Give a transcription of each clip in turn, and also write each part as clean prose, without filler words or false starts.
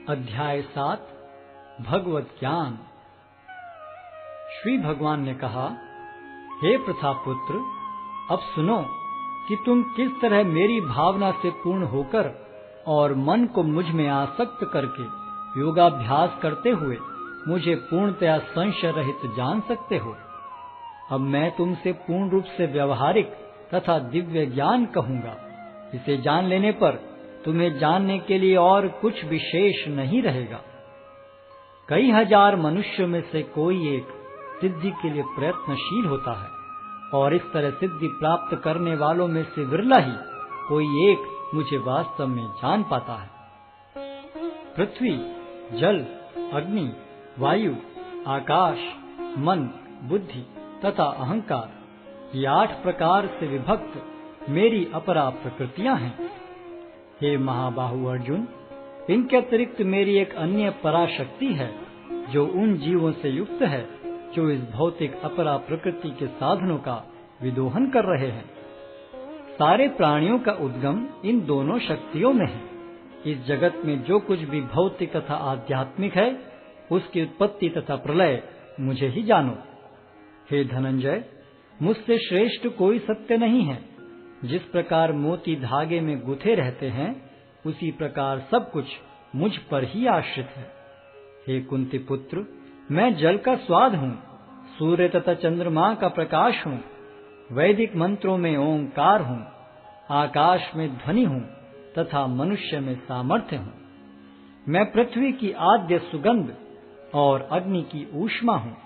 अध्याय 7 भगवत ज्ञान। श्री भगवान ने कहा, हे प्रथापुत्र, अब सुनो कि तुम किस तरह मेरी भावना से पूर्ण होकर और मन को मुझ में आसक्त करके योगाभ्यास करते हुए मुझे पूर्णतया संशय रहित जान सकते हो। अब मैं तुमसे पूर्ण रूप से व्यवहारिक तथा दिव्य ज्ञान कहूंगा। इसे जान लेने पर तुम्हें जानने के लिए और कुछ विशेष नहीं रहेगा। कई हजार मनुष्यों में से कोई एक सिद्धि के लिए प्रयत्नशील होता है, और इस तरह सिद्धि प्राप्त करने वालों में से विरला ही कोई एक मुझे वास्तव में जान पाता है। पृथ्वी, जल, अग्नि, वायु, आकाश, मन, बुद्धि तथा अहंकार, ये 8 प्रकार से विभक्त मेरी अपरा प्रकृतियां हैं। हे महाबाहु अर्जुन, इनके अतिरिक्त मेरी एक अन्य पराशक्ति है जो उन जीवों से युक्त है जो इस भौतिक अपरा प्रकृति के साधनों का विदोहन कर रहे हैं। सारे प्राणियों का उद्गम इन दोनों शक्तियों में है। इस जगत में जो कुछ भी भौतिक तथा आध्यात्मिक है, उसकी उत्पत्ति तथा प्रलय मुझे ही जानो। हे धनंजय, मुझसे श्रेष्ठ कोई सत्य नहीं है। जिस प्रकार मोती धागे में गुथे रहते हैं, उसी प्रकार सब कुछ मुझ पर ही आश्रित है। हे कुंती पुत्र, मैं जल का स्वाद हूँ, सूर्य तथा चंद्रमा का प्रकाश हूँ, वैदिक मंत्रों में ओंकार हूँ, आकाश में ध्वनि हूँ तथा मनुष्य में सामर्थ्य हूँ। मैं पृथ्वी की आद्य सुगंध और अग्नि की ऊष्मा हूँ।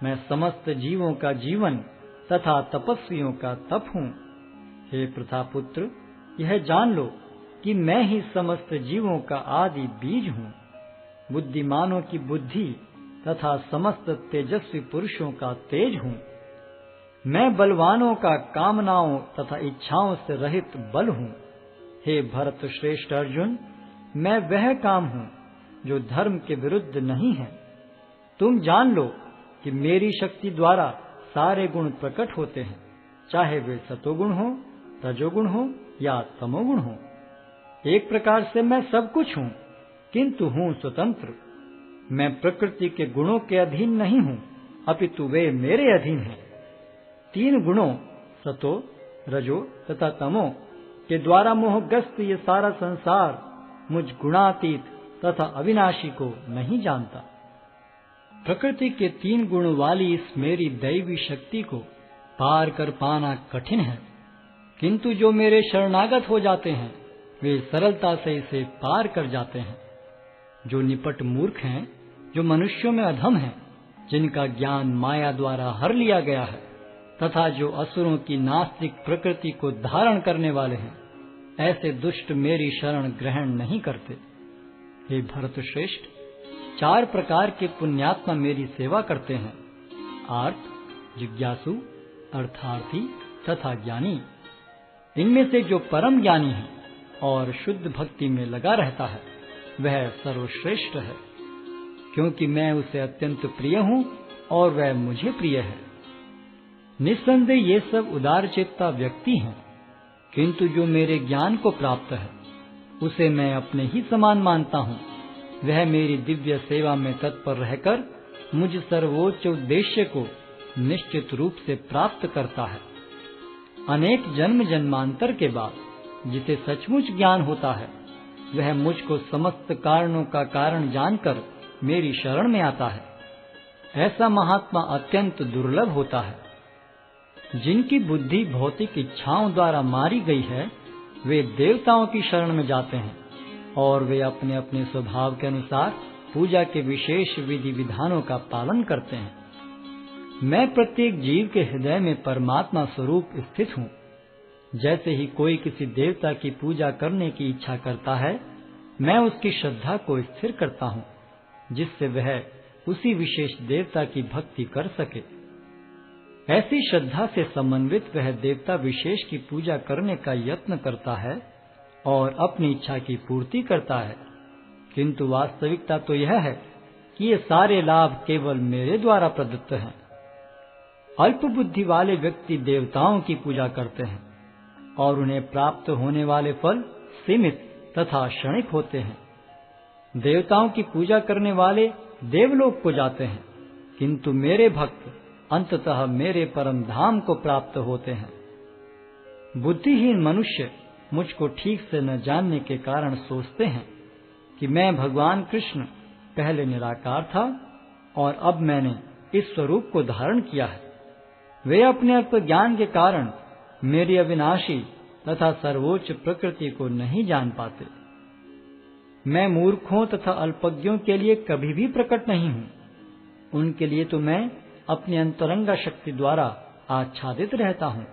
मैं समस्त जीवों का जीवन तथा तपस्वियों का तप हूँ। हे प्रथापुत्र, यह जान लो कि मैं ही समस्त जीवों का आदि बीज हूँ, बुद्धिमानों की बुद्धि तथा समस्त तेजस्वी पुरुषों का तेज हूँ। मैं बलवानों का कामनाओं तथा इच्छाओं से रहित बल हूँ। हे भरत श्रेष्ठ अर्जुन, मैं वह काम हूँ जो धर्म के विरुद्ध नहीं है। तुम जान लो कि मेरी शक्ति द्वारा सारे गुण प्रकट होते हैं, चाहे वे सतोगुण हो, रजोगुण हो या तमोगुण हो। एक प्रकार से मैं सब कुछ हूँ, किंतु हूँ स्वतंत्र। मैं प्रकृति के गुणों के अधीन नहीं हूँ, अपितु वे मेरे अधीन हैं। 3 गुणों सतो, रजो तथा तमो के द्वारा मोहग्रस्त ये सारा संसार मुझ गुणातीत तथा अविनाशी को नहीं जानता। प्रकृति के 3 गुण वाली इस मेरी दैवी शक्ति को पार कर पाना कठिन है, किंतु जो मेरे शरणागत हो जाते हैं वे सरलता से इसे पार कर जाते हैं। जो निपट मूर्ख हैं, जो मनुष्यों में अधम हैं, जिनका ज्ञान माया द्वारा हर लिया गया है, तथा जो असुरों की नास्तिक प्रकृति को धारण करने वाले हैं, ऐसे दुष्ट मेरी शरण ग्रहण नहीं करते। हे भरत श्रेष्ठ, 4 प्रकार के पुण्यात्मा मेरी सेवा करते हैं: आर्त, जिज्ञासु, अर्थार्थी तथा ज्ञानी। इनमें से जो परम ज्ञानी है और शुद्ध भक्ति में लगा रहता है, वह सर्वश्रेष्ठ है, क्योंकि मैं उसे अत्यंत प्रिय हूँ और वह मुझे प्रिय है। निस्संदेह ये सब उदारचेता व्यक्ति हैं, किंतु जो मेरे ज्ञान को प्राप्त है, उसे मैं अपने ही समान मानता हूँ। वह मेरी दिव्य सेवा में तत्पर रहकर मुझ सर्वोच्च उद्देश्य को निश्चित रूप से प्राप्त करता है। अनेक जन्म जन्मांतर के बाद जिसे सचमुच ज्ञान होता है, वह मुझको समस्त कारणों का कारण जानकर मेरी शरण में आता है। ऐसा महात्मा अत्यंत दुर्लभ होता है। जिनकी बुद्धि भौतिक इच्छाओं द्वारा मारी गई है, वे देवताओं की शरण में जाते हैं, और वे अपने अपने स्वभाव के अनुसार पूजा के विशेष विधि विधानों का पालन करते हैं। मैं प्रत्येक जीव के हृदय में परमात्मा स्वरूप स्थित हूँ। जैसे ही कोई किसी देवता की पूजा करने की इच्छा करता है, मैं उसकी श्रद्धा को स्थिर करता हूँ, जिससे वह उसी विशेष देवता की भक्ति कर सके। ऐसी श्रद्धा से समन्वित वह देवता विशेष की पूजा करने का यत्न करता है और अपनी इच्छा की पूर्ति करता है, किंतु वास्तविकता तो यह है कि ये सारे लाभ केवल मेरे द्वारा प्रदत्त हैं। अल्प बुद्धि वाले व्यक्ति देवताओं की पूजा करते हैं और उन्हें प्राप्त होने वाले फल सीमित तथा क्षणिक होते हैं। देवताओं की पूजा करने वाले देवलोक को जाते हैं, किंतु मेरे भक्त अंततः मेरे परम धाम को प्राप्त होते हैं। बुद्धिहीन मनुष्य मुझको ठीक से न जानने के कारण सोचते हैं कि मैं भगवान कृष्ण पहले निराकार था और अब मैंने इस स्वरूप को धारण किया है। वे अपने अल्प ज्ञान के कारण मेरी अविनाशी तथा सर्वोच्च प्रकृति को नहीं जान पाते। मैं मूर्खों तथा अल्पज्ञों के लिए कभी भी प्रकट नहीं हूँ। उनके लिए तो मैं अपनी अंतरंगा शक्ति द्वारा आच्छादित रहता हूँ।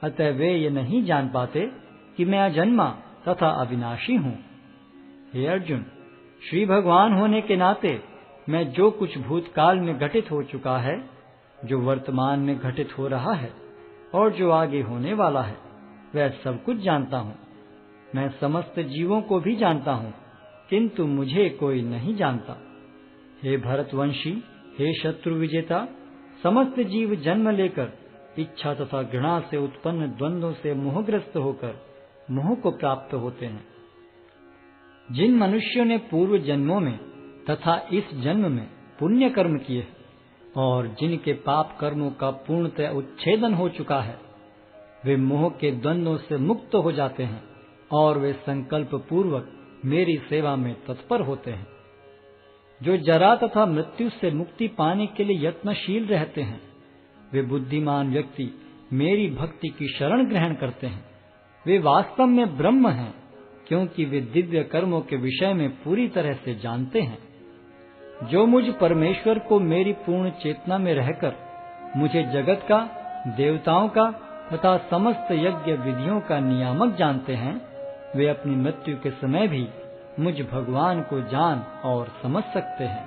अतः वे ये नहीं जान पाते कि मैं अजन्मा तथा अविनाशी हूँ। हे अर्जुन, श्री भगवान होने के नाते मैं जो कुछ भूतकाल में घटित हो चुका है, जो वर्तमान में घटित हो रहा है और जो आगे होने वाला है, वह सब कुछ जानता हूँ। मैं समस्त जीवों को भी जानता हूँ, किंतु मुझे कोई नहीं जानता। हे भरतवंशी, हे शत्रु विजेता, समस्त जीव जन्म लेकर इच्छा तथा घृणा से उत्पन्न द्वंद्वों से मोहग्रस्त होकर मोह को प्राप्त होते हैं। जिन मनुष्यों ने पूर्व जन्मों में तथा इस जन्म में पुण्य कर्म किए और जिनके पाप कर्मों का पूर्णतः उच्छेदन हो चुका है, वे मोह के द्वंद्वों से मुक्त हो जाते हैं और वे संकल्प पूर्वक मेरी सेवा में तत्पर होते हैं। जो जरा तथा मृत्यु से मुक्ति पाने के लिए यत्नशील रहते हैं, वे बुद्धिमान व्यक्ति मेरी भक्ति की शरण ग्रहण करते हैं। वे वास्तव में ब्रह्म हैं, क्योंकि वे दिव्य कर्मों के विषय में पूरी तरह से जानते हैं। जो मुझ परमेश्वर को मेरी पूर्ण चेतना में रहकर मुझे जगत का, देवताओं का तथा समस्त यज्ञ विधियों का नियामक जानते हैं, वे अपनी मृत्यु के समय भी मुझ भगवान को जान और समझ सकते हैं।